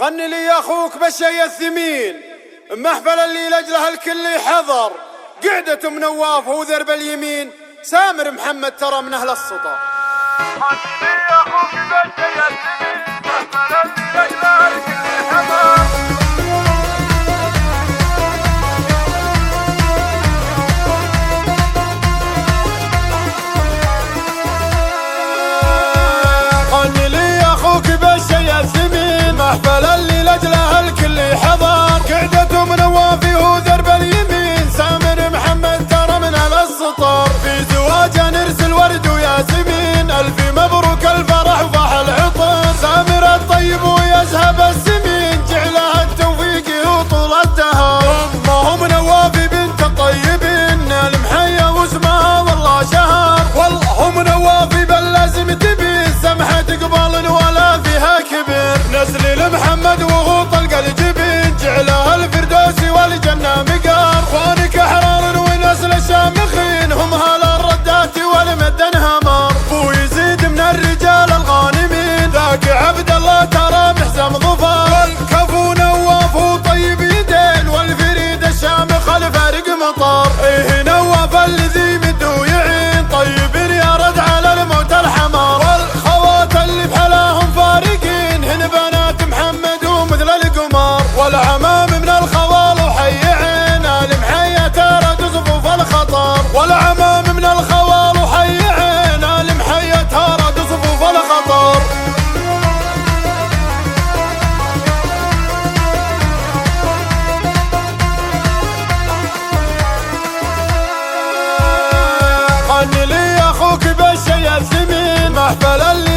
غني لي يا اخوك بالشي الثمين، محفل اللي لاجله الكل يحضر، قعدة ام نواف وذرب اليمين، سامر محمد ترى من اهل السطر. غني لي يا اخوك بالشي الثمين، محفل اللي لاجله الكل يحضر. محفل اللي لاجله الكل يحضر، قعدة ام نوافي وذرب اليمين، سامر محمد ترى من اهل السطر. في زواجه نرسل ورد وياسمين، الف مبروك الفرح وفاح العطر، سامر الطيب ويذهب السمين، جعلها التوفيق وطول الدهر. امهم نوافي بنت الطيبين، المحيا واسمها والله شهر، والله ام نوافي بل لازم تبي سمحة تقبل ولا فيها كبر، نسل محمد وغوط الجبين، جعلها الفردوسي والجنة مقار، اخوانك احرار ونسل الشامخين، هم هال الردات والمدن همر، بو يزيد من الرجال الغانمين، ذاك عبد الله ترى محزم ظفر، والكفو نواف وطيب يدين، والفريد الشامخ الفارق مطر، ايه نواف الذي مدو يعين، طيب يا رد على الموت الحمر، والخوات اللي بحلاهم فارقين، هن بنات محمد ومثل القمر، والعمام من الخوال وحي عين، المحيا ترى تصفوف الخطر، والعمام من الخوال وحي عين، المحيا ترى تصفوف الخطر. غني لي يا اخوك بالشي الثمين، محفل اللي